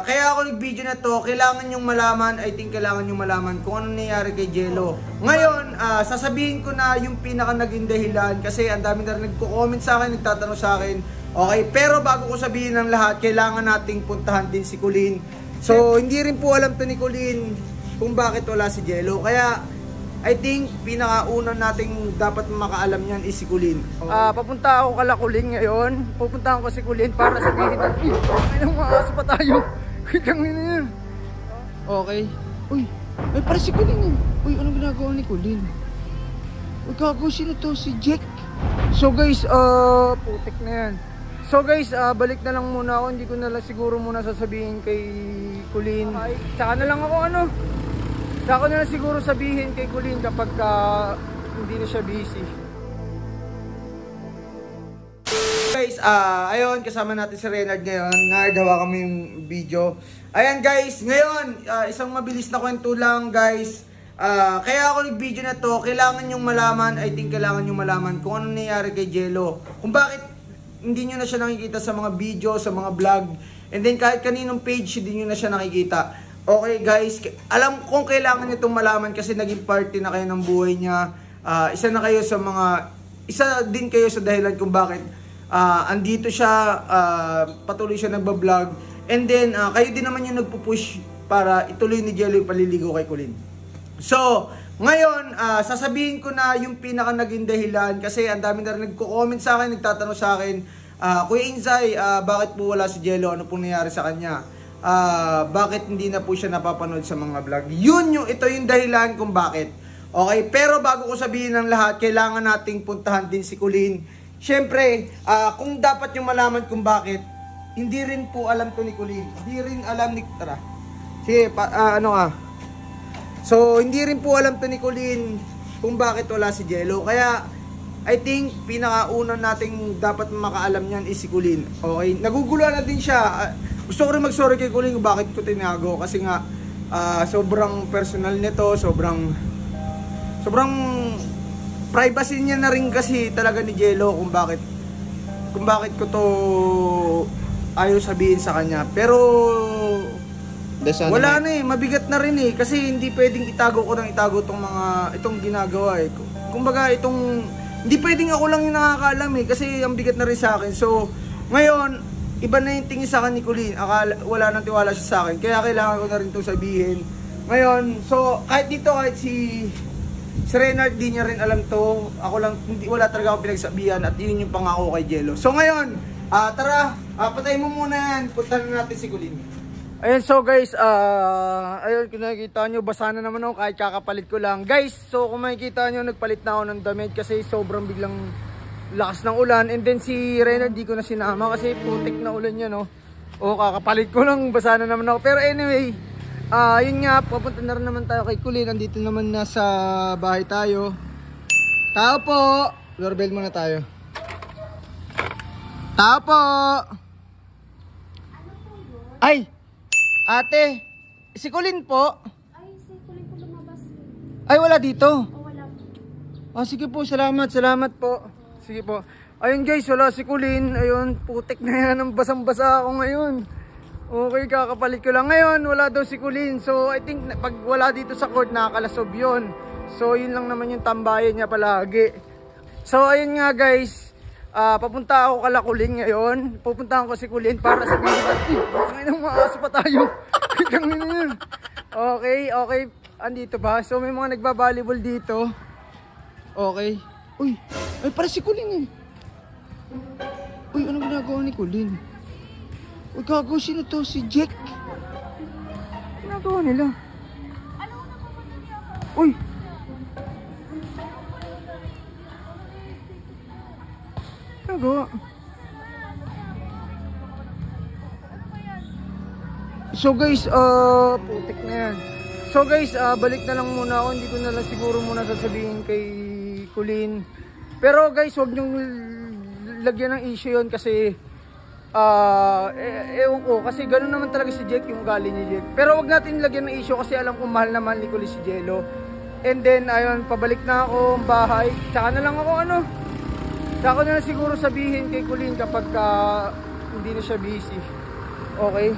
Kaya ako nag-video na to, kailangan nyong malaman, I think kailangan nyong malaman kung ano nangyayari kay Jello. Ngayon, sasabihin ko na yung pinaka naging dahilan kasi ang dami na rin nagko-comment sa akin, nagtatanong sa akin. Okay, pero bago ko sabihin ng lahat, kailangan nating puntahan din si Colleen. So, hindi rin po alam to ni Colleen kung bakit wala si Jello. Kaya, I think, pinakauna nating dapat makaalam yan is si Colleen. Okay. Papunta ako kala Colleen ngayon. Pupuntahan ko si Colleen para sabihin na, ay, maaso pa tayo. Okay. Uy, ay para si Colleen. Uy, anong ginagawa ni Colleen? Uy, gago, sino to? Si Jack. So guys, putik na yan. So guys, balik na lang muna ako. Hindi ko na lang siguro muna sasabihin kay Colleen. Okay. Tsaka na lang ako Saka na lang siguro sabihin kay Colleen kapag hindi na siya busy. Guys, ayun, kasama natin si Reynard ngayon. Nagawa kami yung video. Ayan guys, ngayon, isang mabilis na kwento lang guys. Kaya ako nag-video na to, kailangan nyong malaman, I think kailangan nyong malaman kung ano nangyayari kay Jello. Kung bakit hindi nyo na siya nakikita sa mga video, sa mga vlog. And then kahit kaninong page, hindi nyo na siya nakikita. Okay guys, alam kong kailangan nyo itong malaman kasi naging party na kayo ng buhay niya. Isa din kayo sa dahilan kung bakit andito siya, patuloy siya nagbablog. And then, kayo din naman yung nagpupush para ituloy ni Jello yung paliligo kay Colleen. So, ngayon, sasabihin ko na yung pinaka naging dahilan kasi ang dami na rin nagko-comment sa akin, nagtatanong sa akin, Kuya Inzay, bakit po wala si Jello? Ano po nangyari sa kanya? Bakit hindi na po siya napapanood sa mga vlog? Ito yung dahilan kung bakit. Okay, pero bago ko sabihin ng lahat, kailangan nating puntahan din si Colleen. Siyempre, kung dapat yung malaman kung bakit, hindi rin po alam to ni Colleen. Hindi rin alam ni... Tara. Sige, So, hindi rin po alam to ni Colleen kung bakit wala si Jello. Kaya, I think, pinakauna nating dapat makaalam yan is si Colleen. Okay, naguguluhan na din siya. Gusto ko rin mag-sorry kay Colleen kung bakit ko tinago. Kasi nga, sobrang personal nito, sobrang privacy niya na rin kasi talaga ni Jello kung bakit ko to ayaw sabihin sa kanya. Pero wala na mabigat na rin kasi hindi pwedeng itago itong ginagawa Kumbaga hindi pwedeng ako lang yung nakakaalam kasi ang bigat na rin sa akin. So ngayon, iba na yung tingin sa akin ni Colleen. Wala nang tiwala siya sa akin. Kaya kailangan ko na rin itong sabihin. Ngayon, so kahit si Reynard, di niya rin alam to. Ako lang, wala talaga akong pinagsabihan at yun yung pangako kay Jello. So ngayon, tara, patay mo muna yan. Punta na natin si Colleen. Ayun, so guys, ayun, kung nakikita nyo, basa na naman ako kahit kakapalit ko lang. Guys, so kung makikita nyo, nagpalit na ako ng damit kasi sobrang biglang lakas ng ulan. And then si Reynard, di ko na sinama kasi putik na ulan yan, no? O, kakapalit ko lang, basa na naman ako. Pero anyway, yun nga, papunta na rin naman tayo kay Colleen. Nandito naman na sa bahay tayo. Tao po! Doorbell muna tayo. Tao po! Ay! Ate! Si Colleen po? Ay, si Colleen po lumabas. Ay, wala dito? O, wala po. Sige po, salamat po. Sige po. Ayun guys, wala si Colleen. Ayun, putik na yan. Ang basang-basa ako ngayon. Okay, kakapalit ko lang. Ngayon, wala daw si Colleen. So, I think pag wala dito sa court, nakakalasob yun. So, yun lang naman yung tambayan niya palagi. So, ayun nga guys. Papunta ako kala Colleen ngayon. Pupuntahan ko si Colleen para sabihin na, ay, maaso pa tayo. Okay. Andito ba? So, may mga nagba-volleyball dito. Okay. Uy, ay para si Colleen Uy, anong ginagawa ni Colleen? Uy, gago, sino to? Si Jack. Ginagawa nila. Uy. Ginagawa. So guys, putik na yan. So guys, balik na lang muna ako. Hindi ko na lang siguro muna sasabihin kay Colleen. Pero guys, huwag niyong lagyan ng issue yun kasi ewan ko, kasi gano'n naman talaga si Jack, yung ugali ni Jack. Pero wag natin lagyan ng issue kasi alam ko mahal na mahal ni Colleen si Jello. And then ayun, pabalik na ako ang bahay. Tsaka na lang ako tsaka na lang siguro sabihin kay Colleen kapag hindi na siya busy. Okay?